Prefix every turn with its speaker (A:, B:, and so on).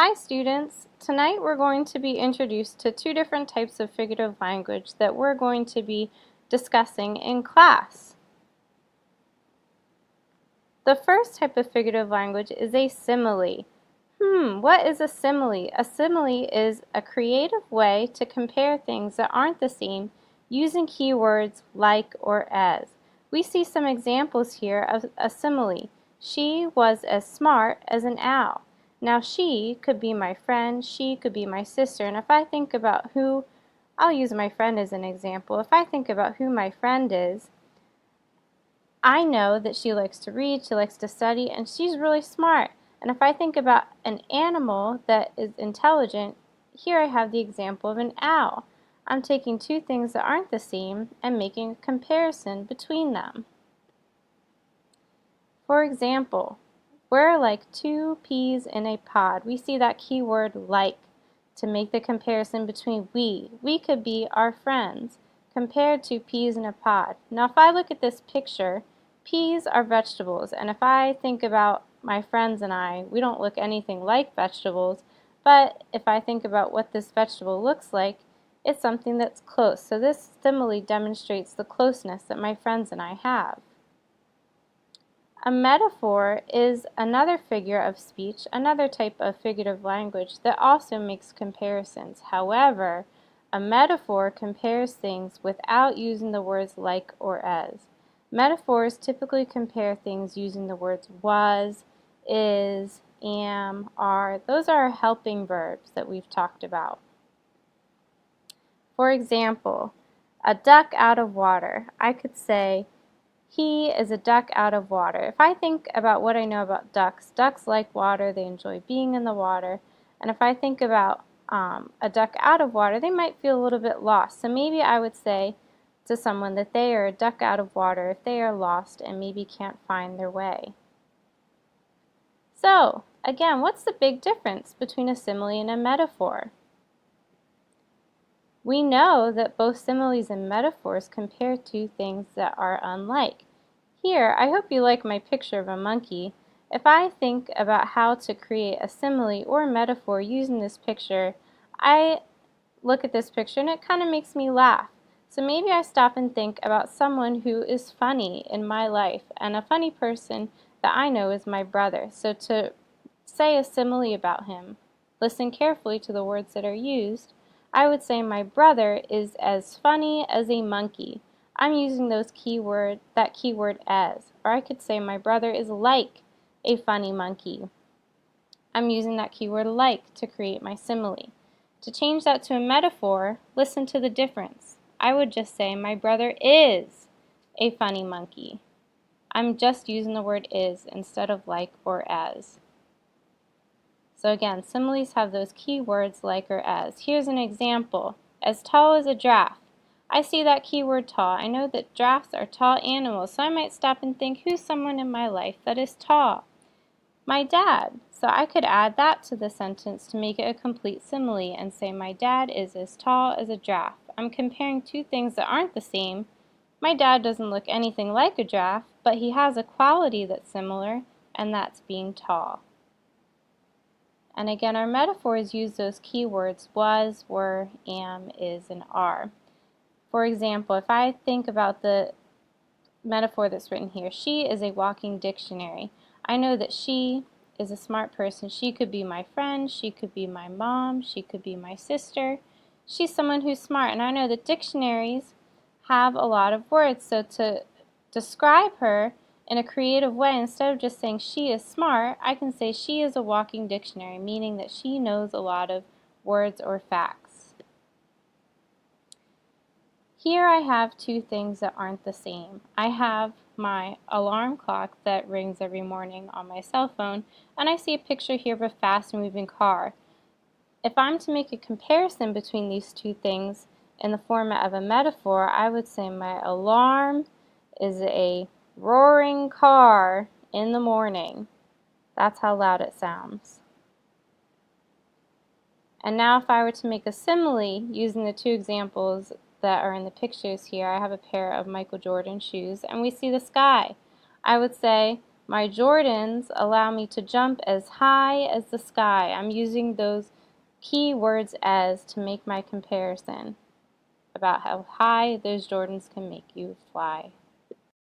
A: Hi students! Tonight we're going to be introduced to two different types of figurative language that we're going to be discussing in class. The first type of figurative language is a simile. What is a simile? A simile is a creative way to compare things that aren't the same using keywords like or as. We see some examples here of a simile. She was as smart as an owl. Now she could be my friend, she could be my sister, and if I think about I'll use my friend as an example. If I think about who my friend is, I know that she likes to read, she likes to study, and she's really smart. And if I think about an animal that is intelligent, here I have the example of an owl. I'm taking two things that aren't the same and making a comparison between them. For example, we're like two peas in a pod. We see that keyword like to make the comparison between we. We could be our friends compared to peas in a pod. Now if I look at this picture, peas are vegetables, and if I think about my friends and I, we don't look anything like vegetables, but if I think about what this vegetable looks like, it's something that's close. So this simile demonstrates the closeness that my friends and I have. A metaphor is another figure of speech, another type of figurative language that also makes comparisons. However, a metaphor compares things without using the words like or as. Metaphors typically compare things using the words was, is, am, are. Those are helping verbs that we've talked about. For example, a duck out of water. I could say, he is a duck out of water. If I think about what I know about ducks, ducks like water, they enjoy being in the water. And if I think about a duck out of water, they might feel a little bit lost. So maybe I would say to someone that they are a duck out of water if they are lost and maybe can't find their way. So, again, what's the big difference between a simile and a metaphor? We know that both similes and metaphors compare two things that are unlike. Here, I hope you like my picture of a monkey. If I think about how to create a simile or metaphor using this picture, I look at this picture and it kind of makes me laugh. So maybe I stop and think about someone who is funny in my life, and a funny person that I know is my brother. So to say a simile about him, listen carefully to the words that are used. I would say my brother is as funny as a monkey. I'm using that keyword as. Or I could say my brother is like a funny monkey. I'm using that keyword like to create my simile. To change that to a metaphor, listen to the difference. I would just say my brother is a funny monkey. I'm just using the word is instead of like or as. So again, similes have those keywords like or as. Here's an example. As tall as a giraffe. I see that keyword tall. I know that giraffes are tall animals, so I might stop and think, who's someone in my life that is tall? My dad. So I could add that to the sentence to make it a complete simile and say my dad is as tall as a giraffe. I'm comparing two things that aren't the same. My dad doesn't look anything like a giraffe, but he has a quality that's similar, and that's being tall. And again, our metaphors use those keywords was, were, am, is, and are. For example, if I think about the metaphor that's written here, she is a walking dictionary. I know that she is a smart person. She could be my friend, she could be my mom, she could be my sister. She's someone who's smart, and I know that dictionaries have a lot of words, so to describe her in a creative way, instead of just saying she is smart, I can say she is a walking dictionary, meaning that she knows a lot of words or facts. Here I have two things that aren't the same. I have my alarm clock that rings every morning on my cell phone, and I see a picture here of a fast-moving car. If I'm to make a comparison between these two things in the format of a metaphor, I would say my alarm is a roaring car in the morning. That's how loud it sounds. And now if I were to make a simile using the two examples that are in the pictures here, I have a pair of Michael Jordan shoes and we see the sky. I would say My Jordans allow me to jump as high as the sky. I'm using those key words as to make my comparison about how high those Jordans can make you fly.